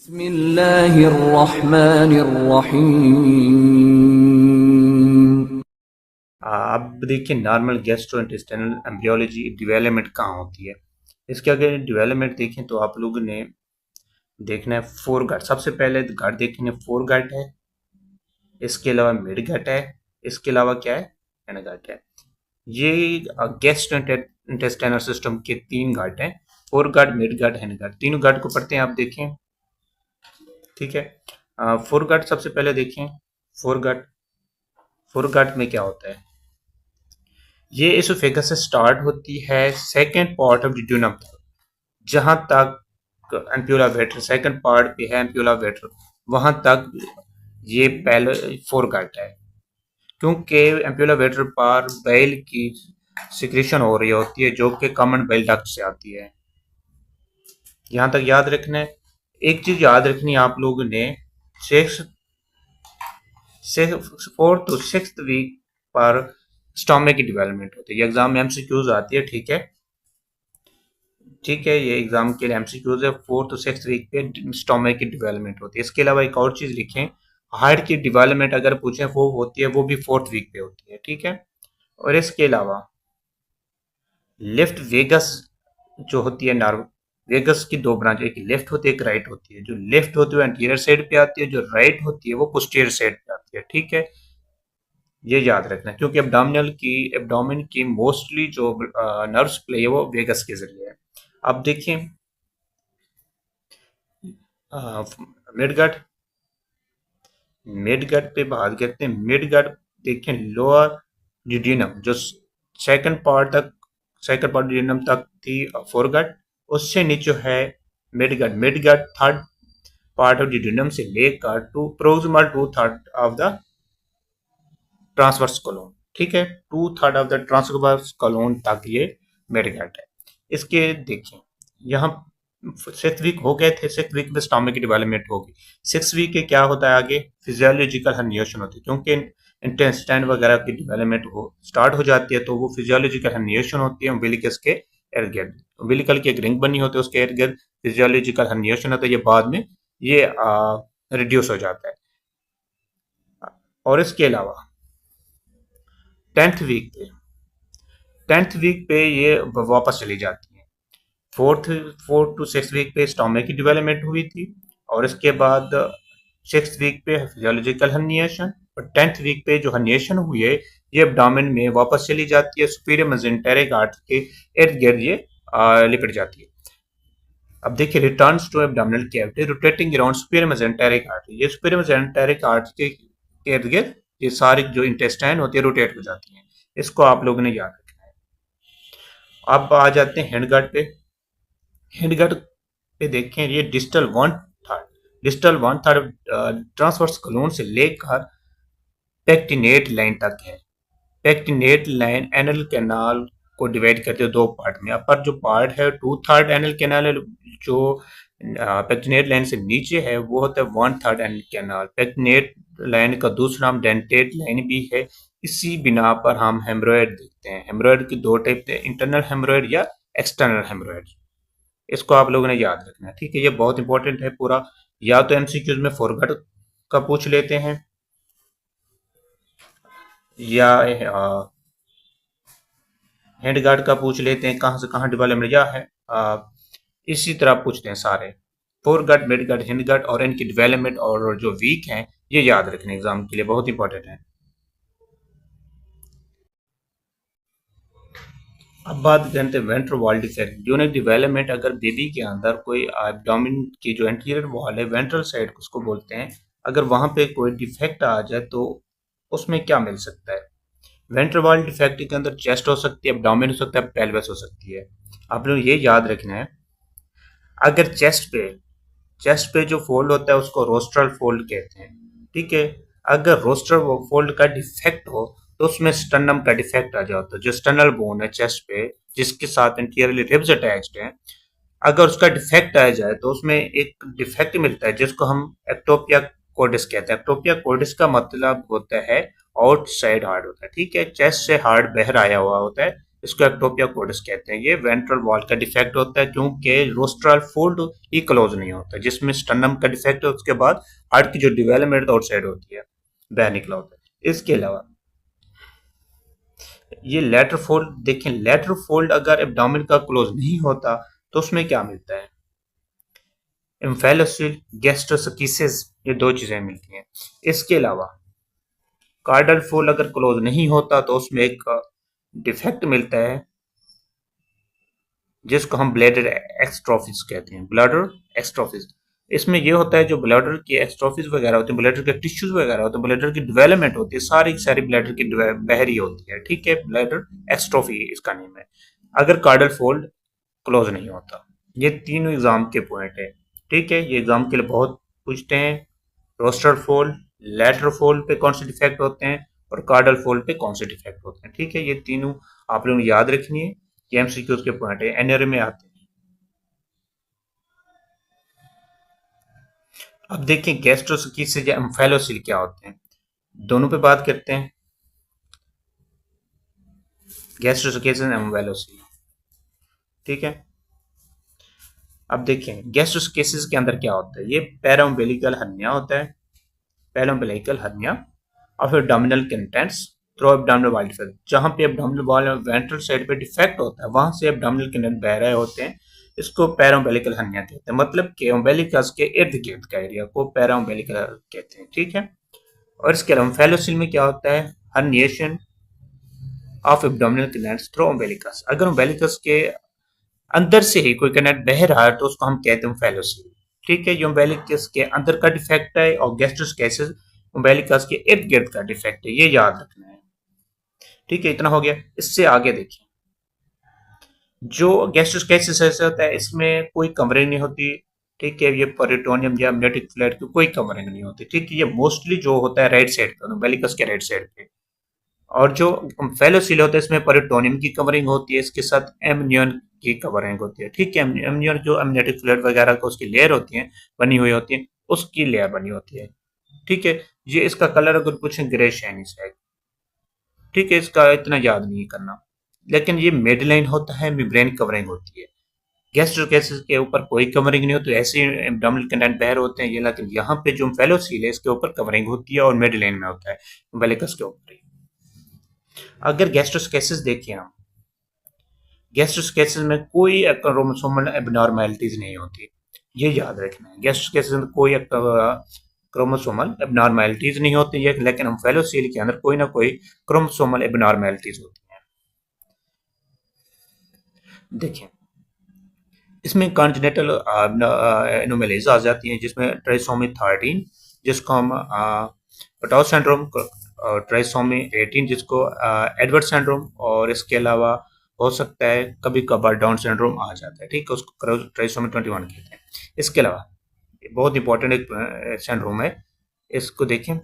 बिस्मिल्लाहिर्रहमानिर्रहीम। आप देखिए नॉर्मल गैस्ट्रोइंटेस्टाइनल एम्ब्रियोलॉजी डेवलपमेंट कहाँ होती है। इसके अगर डेवलपमेंट देखें तो आप लोगों ने देखना है फोर गार्ड। सबसे पहले गार्ड देखेंगे, फोर गार्ड है, इसके अलावा मिड गार्ड है, इसके अलावा क्या है, एंड गार्ड है। ये गैस्ट्रोइंटेस्टाइनल सिस्टम के तीन गार्ड हैं, four guard, mid guard, hand guard. तीनों गार्ड को पढ़ते हैं, आप देखें, ठीक है। फोर गार्ड सबसे पहले देखें। फोर गार्ड, फोर गार्ड में क्या होता है, ये एसोफेगस से स्टार्ट होती है सेकेंड पार्ट ऑफ डिड्यूनम तक, जहां तक एम्प्यूला वेटर सेकंड पार्ट पे है, एम्प्यूला वेटर वहां तक ये पहले फोर गार्ड है। क्योंकि एम्प्यूला वेटर पर बेल की सिक्रेशन हो रही होती है जो कि कॉमन बेल डक्ट से आती है। यहां तक याद रखना है। एक चीज याद रखनी है आप लोगों ने, सिक्स से फोर्थ टू सिक्स वीक पर स्टोमक की डेवलपमेंट होती है। ये एग्जाम में एमसीक्यूज आती है, ठीक है, ठीक है। ये एग्जाम के लिए एमसीक्यूज है। फोर्थ टू सिक्स वीक पे स्टोमक की डेवलपमेंट होती है। इसके अलावा एक और चीज लिखें, हार्ट की डेवलपमेंट अगर पूछें वो होती है, वो भी फोर्थ वीक पे होती है, ठीक है। और इसके अलावा लेफ्ट वेगस जो होती है, नर्व वेगस की दो ब्रांच, एक लेफ्ट होती है, एक राइट होती है। जो लेफ्ट होती है एंटीरियर साइड पे आती है, जो राइट होती है वो पोस्टीरियर साइड पे आती है, ठीक है। ये याद रखना, क्योंकि एब्डोमेन की मोस्टली जो नर्व्स प्ले है वो वेगस के जरिए है। अब देखिए मिडगट, मिडगट पे बात करते हैं। मिडगट देखें, लोअर डिड्यूनम जो सेकंड पार्ट डिड्यूनम तक थी फोरगट, उससे नीचे है midgut. Midgut third part of duodenum से लेकर to proximal two third of the transverse colon, ठीक है, two third of the transverse colon तक ये मिडगट है। इसके देखें, यहाँ सिक्स वीक हो गए थे, सिक्स वीक में स्टोमक की डेवलपमेंट होगी। सिक्स वीक के क्या होता है आगे, फिजियोलॉजिकल हर्निएशन होती है, क्योंकि इंटेस्टाइन वगैरह की डेवलपमेंट हो स्टार्ट हो जाती है, तो वो फिजियोलॉजिकल हर्निएशन होती है उम्बिलिकस के इर्द गिर्द। उम्बिलिकल की एक रिंग बनी होती है, उसके इर्द गिर्द फिजियोलॉजिकल हर्निएशन होता है। ये बाद में ये रिड्यूस हो जाता है। और इसके अलावा टेंथ वीक पे, टेंथ वीक पे ये वापस चली जाती है। फोर्थ टू सिक्स वीक पे स्टोमक की डेवलपमेंट हुई थी, और इसके बाद सिक्स वीक पे फिजियोलॉजिकल हर्निएशन, और टेंथ वीक पे जो हर्निएशन हुई है ये एब्डोमेन में वापस चली जाती है, सुपीरियर मेसेंटेरिक आर्टरी के इर्द गिर्द ये लिपट जाती है। अब देखिए, returns to abdominal cavity rotating around superior mesenteric artery. ये सुपीरियर मेसेंटेरिक आर्टरी के इर्द गिर्द ये सारी जो इंटेस्टाइन होती है रोटेट हो जाती है। इसको आप लोगों ने याद रखना है। अब आ जाते हैं हैंडगार्ड पे। हैंडगार्ड पे देखें, ये distal one third transverse colon से लेकर पेक्टिनेट लाइन तक है। पेक्टिनेट लाइन एनल कैनाल को डिवाइड करते हैं दो पार्ट में। अपर जो पार्ट है टू थर्ड एनल कैनाल है, जो पेक्टिनेट लाइन से नीचे है वो होता है one third anal canal. Pectinate line का दूसरा नाम डेंटेट लाइन भी है। इसी बिना पर हम हेमरोइड देखते हैं। हेमरोइड की दो टाइप है, इंटरनल हेमरोइड या एक्सटर्नल हेमरोइड। इसको आप लोगों ने याद रखना है, ठीक है। ये बहुत इंपॉर्टेंट है पूरा, या तो एमसीक्यूज में फॉरवर्ड का पूछ लेते हैं, या हैंड गार्ड का पूछ लेते हैं, कहाँ से कहाँ डेवलपमेंट, या है इसी तरह पूछते हैं सारे। Four guard, mid guard, hand guard और इनकी डेवलपमेंट और जो वीक हैं ये याद रखने एग्जाम के लिए बहुत इंपॉर्टेंट है। अब बात करते हैं ventral wall defect. During development अगर बेबी के अंदर कोई एब्डोमेन की जो एंटीरियर वॉल है, वेंट्रल साइड उसको बोलते हैं, अगर वहां पे कोई डिफेक्ट आ जाए तो उसमें क्या मिल सकता है। वेंट्रल वॉल डिफेक्ट के अंदर चेस्ट हो सकती है, एब्डोमेन हो सकता है, पेल्विस हो सकती है। आप लोग ये याद रखना है, अगर चेस्ट पे जो फोल्ड होता है उसको रोस्ट्रल फोल्ड कहते हैं, ठीक है। अगर रोस्ट्रल फोल्ड का डिफेक्ट हो तो उसमें स्टर्नम का डिफेक्ट आ जाता है, जो स्टर्नल बोन है चेस्ट पे जिसके साथ इंटीरियरली रिब्स अटैच्ड हैं। अगर उसका डिफेक्ट आ जाए तो उसमें एक डिफेक्ट मिलता है जिसको हम एक्टोपिया कोर्डिस कहते हैं। एक्टोपिया कोर्डिस का मतलब होता है आउटसाइड हार्ट होता है, ठीक है। चेस्ट से हार्ट बाहर आया हुआ होता है, इसको एक्टोपिया कोर्टिस कहते हैं। ये वेंट्रल वॉल का डिफेक्ट होता है क्योंकि रोस्ट्रल फोल्ड ही क्लोज नहीं होता, जिसमें स्टर्नम का डिफेक्ट है, उसके बाद हार्ट की जो डेवलपमेंट आउटसाइड होती है, बाहर निकला होता है। इसके अलावा ये लेटर फोल्ड देखें, लेटर फोल्ड अगर एब्डोमेन का क्लोज नहीं होता तो उसमें क्या मिलता है, एम्फेलोसिल, गैस्ट्रोसकीसिस, ये दो चीजें मिलती हैं। इसके अलावा कार्डल फोल्ड अगर क्लोज नहीं होता तो उसमें एक डिफेक्ट मिलता है जिसको हम ब्लैडर एक्सट्रोफिस कहते हैं, ब्लैडर एक्सट्रोफिस। इसमें ये होता है जो ब्लैडर की एक्सट्रोफिस वगैरह होते हैं, ब्लैडर के टिश्यूज वगैरह होते हैं, ब्लैडर की डेवलपमेंट होती है, सारी की सारी ब्लैडर की बहरी होती है, ठीक है, ब्लैडर एक्सट्रोफी इसका नेम है, अगर कार्डल फोल्ड क्लोज नहीं होता। ये तीनों एग्जाम के पॉइंट है, ठीक है, ये एग्जाम के लिए बहुत पूछते हैं। रोस्टर फोल्ड, लेटरल फोल्ड पे कौन से डिफेक्ट होते हैं और कार्डल फोल्ड पे कौन से डिफेक्ट होते हैं, ठीक है, ये तीनों आप लोगों ने याद रखनी है। ये एमसीक्यूज के पॉइंट है, एनआरए में आते हैं। अब देखें गैस्ट्रोसकीसिस या एम्फेलोसिल क्या होते हैं, दोनों पे बात करते हैं, गैस्ट्रोसकीसिस एंड एम्फेलोसिल, ठीक है। अब देखें गैस्ट्रोसकीसिस के अंदर क्या होता है, ये पैराउम्बिलिकल हर्निया होता है, पैराउम्बिलिकल हर्निया और abdominal contents through abdominal wall defect, जहां पे एब्डोमिनल वॉल वेंट्रल साइड पे डिफेक्ट होता है वहां से एब्डोमिनल कंटेंट बह रहे होते हैं, इसको पैराउम्बिलिकल हर्निया कहते हैं, मतलब कि उम्बिलिकस के इर्द गिर्द का एरिया को पैराउम्बिलिकल कहते हैं, ठीक है। और इसके अलावा फेलोसिल में क्या होता है, herniation of abdominal contents through umbilicus, अगर उम्बिलिकस के अंदर से ही कोई कनेक्ट बह रहा है तो उसको हम कहते हैं फेलोसिल, ठीक है। ये उम्बिलिकस के अंदर का डिफेक्ट है और गैस्ट्रोसकीसिस उम्बिलिकस के इर्द गिर्द का डिफेक्ट है, ये याद रखना है, ठीक है। इतना हो गया, इससे आगे देखिए, जो गैस्ट्रोसकीसिस ऐसा होता है इसमें कोई कवरिंग नहीं होती, ठीक है, ये पेरिटोनियम या अमनियोटिक फ्लूइड की कोई कवरिंग नहीं होती, ठीक है। ये मोस्टली जो होता है राइट साइड पे, उम्बिलिकस के राइट साइड पे, और जो फेलोसिल होता है इसमें पेरिटोनियम की कवरिंग होती है, इसके साथ एमनियन की कवरिंग होती है, ठीक है। एमनियन जो अमनियोटिक फ्लूइड वगैरह को उसकी लेयर होती है, बनी हुई होती है, उसकी लेयर बनी होती है, ठीक है। ये इसका कलर अगर पूछें ग्रे शाइनिश है, ठीक है, इसका इतना याद नहीं करना, लेकिन ये मिड लाइन होता है, मेम्ब्रेन कवरिंग होती है। गैस्ट्रोसकीसिस के ऊपर कोई कवरिंग नहीं होती, ऐसे एब्डोमिनल कंटेंट बाहर होते हैं ये, लेकिन यहाँ पे जो फेलोसिल है इसके ऊपर कवरिंग होती है और मिड लाइन में होता है, उम्बिलिकस के ऊपर ही। अगर गैस्ट्रोसकीसिस देखें हम, गैस्ट्रोसकीसिस में कोई क्रोमोसोमल एबनॉर्मैलिटीज नहीं होती, ये याद रखना है, गैस्ट्रोसकीसिस में कोई क्रोमोसोमल एबनॉर्मैलिटीज नहीं होती है, लेकिन हम फेलोसिल के अंदर कोई ना कोई क्रोमोसोमल एबनॉर्मैलिटीज होती हैं। देखें इसमें कॉन्जेनिटल एनोमलीज आ जाती हैं, जिसमें ट्राइसोमी 13 जिसको हम पटाउ सिंड्रोम, ट्राइसोमी 18 जिसको एडवर्ड सिंड्रोम, और इसके अलावा हो सकता है कभी कभार डाउन सिंड्रोम आ जाता है, ठीक है, उसको ट्राइसोमी 21 कहते हैं। इसके अलावा बहुत इंपॉर्टेंट एक सिंड्रोम है, इसको देखें,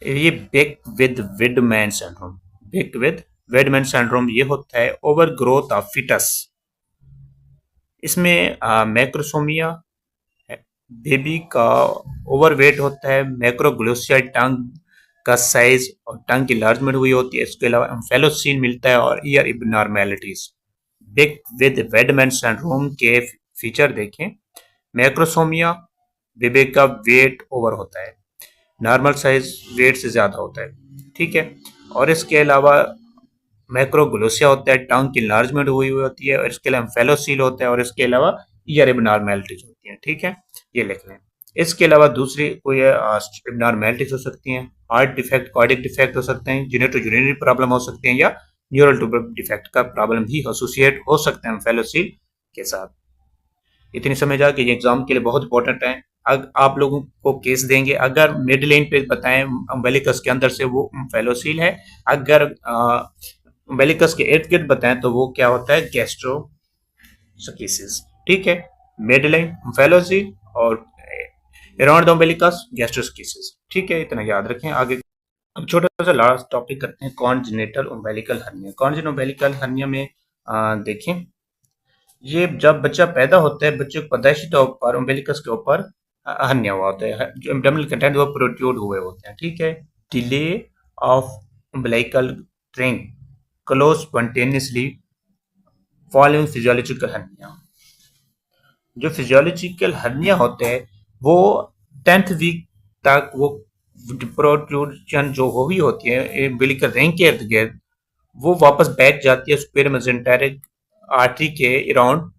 ये Beckwith Wiedemann syndrome, Beckwith Wiedemann syndrome ये होता है ओवर ग्रोथ ऑफ फिटस, इसमें मैक्रोसोमिया, बेबी का ओवरवेट होता है, मैक्रोग्लोसियल टंग का साइज और टंग की लार्जमेंट हुई होती है, इसके अलावा एम्फेलोसिन मिलता है और ईयर इबनॉर्मैलिटीज। बेक विद वेडमैन सिंड्रोम के फीचर देखें, मैक्रोसोमिया, बेबी का वेट ओवर होता है, नॉर्मल साइज वेट से ज़्यादा होता है, ठीक है, और इसके अलावा मैक्रोग्लोसिया होता है, टंग की लार्जमेंट हुई हुई होती है, और इसके अलावा फेलोसील होता है, और इसके अलावा ईयर एबनॉर्मैलिटीज होती हैं, ठीक है, ये लिख लें। इसके अलावा दूसरी कोई एबनॉर्मैलिटीज हो सकती हैं, हार्ट डिफेक्ट, कार्डियक डिफेक्ट हो सकते हैं, जेनेटो यूरिनरी प्रॉब्लम हो सकती हैं, या न्यूरल ट्यूब डिफेक्ट का प्रॉब्लम भी एसोसिएट हो सकते हैं फेलोसील के साथ। इतनी समझ आ कि ये एग्जाम के लिए बहुत इंपॉर्टेंट है। आप लोगों को केस देंगे, अगर मिड लाइन पे बताएं अम्बिलिकस के अंदर से वो फेलोसील है, अगर अम्बिलिकस के इर्द गिर्द बताएं तो वो क्या होता है, गैस्ट्रोसकीसिस, ठीक है, मिड लाइन फेलोसील और अराउंड द अम्बिलिकस गैस्ट्रोसकीसिस, ठीक है, इतना याद रखें। आगे अब छोटा सा लास्ट टॉपिक करते हैं, कॉन्जेनिटल उम्बिलिकल हर्निया। कॉन्जेनिटल उम्बिलिकल हर्निया में देखें, ये जब बच्चा पैदा होता है, बच्चे को पैदाइशी तौर पर उम्बिलिकस के ऊपर हर्निया हुआ होता है, जो एब्डोमिनल कंटेंट वो प्रोट्रूड हुए होते हैं, ठीक है। Delay of umbilical trunk close spontaneously following physiological hernia. जो फिजियोलॉजिकल हर्निया होते हैं वो 10th वीक तक वो प्रोट्रूजन जो हुई होती है एम्बिलिकल रिंग के इर्द गिर्द वो वापस बैठ जाती है, सुपेरियर मेसेंटेरिक आर्टरी के अराउंड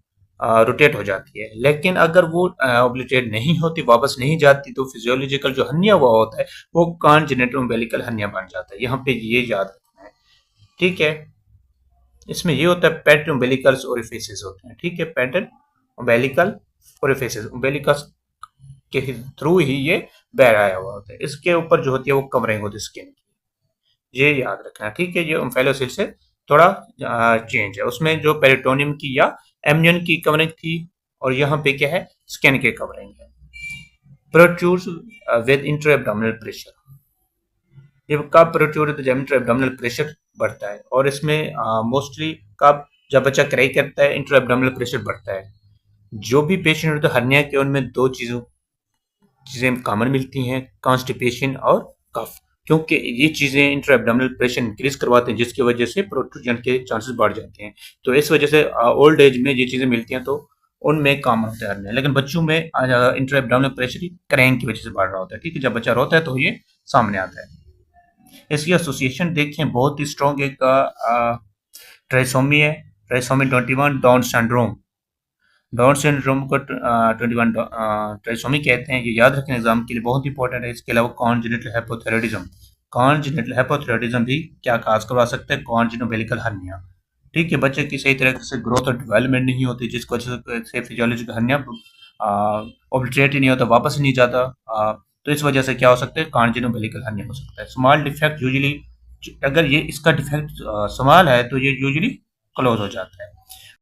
रोटेट हो जाती है। लेकिन अगर वो ओब्लिटेट नहीं होती, वापस नहीं जाती, तो फिजियोलॉजिकल जो हर्निया हुआ होता है वो कॉन्जेनिटल अम्बिलिकल हर्निया बन जाता है। यहाँ पे ये याद रखना है, ठीक है। इसमें ये होता है पैटर्न उम्बिलिकल्स ओरिफिसेस होते हैं, ठीक है। पैटर्न उम्बिलिकल ओरिफिसेस, उम्बिलिकस के थ्रू ही ये बह आया हुआ होता है। इसके ऊपर जो होती है वो कवरिंग होती है स्किन की, ये याद रखना, ठीक है। ये ओम्फेलोसिल से थोड़ा चेंज है, उसमें जो पेरिटोनियम की या एमनियन की कवरिंग थी और यहाँ पे क्या है, स्किन के कवरिंग है। Protrudes with intra abdominal pressure, ये कब प्रोट्रूड होता है जब इंट्रा एब्डोमिनल प्रेशर बढ़ता है, और इसमें मोस्टली कब, जब बच्चा क्राई करता है इंट्रा एब्डोमिनल प्रेशर बढ़ता है। जो भी पेशेंट होते हैं हर्निया के उनमें दो चीजें कॉमन मिलती हैं, कॉन्स्टिपेशन और कफ, क्योंकि ये चीजें इंट्रा एब्डोमिनल प्रेशर इंक्रीज करवाते हैं जिसकी वजह से प्रोट्रूजन के चांसेस बढ़ जाते हैं। तो इस वजह से ओल्ड एज में ये चीजें मिलती हैं तो उनमें कॉमन होता है हर्निया। लेकिन बच्चों में इंट्रा एब्डोमिनल प्रेशर क्रैंक की वजह से बढ़ रहा होता है, ठीक है। जब बच्चा रोता है तो ये सामने आता है। इसकी एसोसिएशन देखें बहुत ही स्ट्रॉन्ग, एक ट्राइसोमी है, trisomy 21 down syndrome. Down syndrome को 21 ट्राइसोमी कहते हैं, ये याद रखें एग्जाम के लिए बहुत इंपॉर्टेंट है। इसके अलावा कॉन्जेनिटल हाइपोथायरायडिज्म, कॉन्जेनिटल हाइपोथायरायडिज्म भी क्या काज करवा सकता है, कॉन्जेनिटल अम्बिलिकल हर्निया, ठीक है। बच्चे की सही तरह से ग्रोथ और डेवलपमेंट नहीं होती जिसकी वजह से फिजियोलॉजिकल हर्निया ऑब्लिटरेट ही नहीं होता, वापस नहीं जाता। तो इस वजह से क्या हो सकता है, कॉन्जेनिटल अम्बिलिकल हर्निया हो सकता है। स्मॉल डिफेक्ट यूजुअली, अगर ये इसका डिफेक्ट स्मॉल है तो ये यूजुअली क्लोज हो जाता है।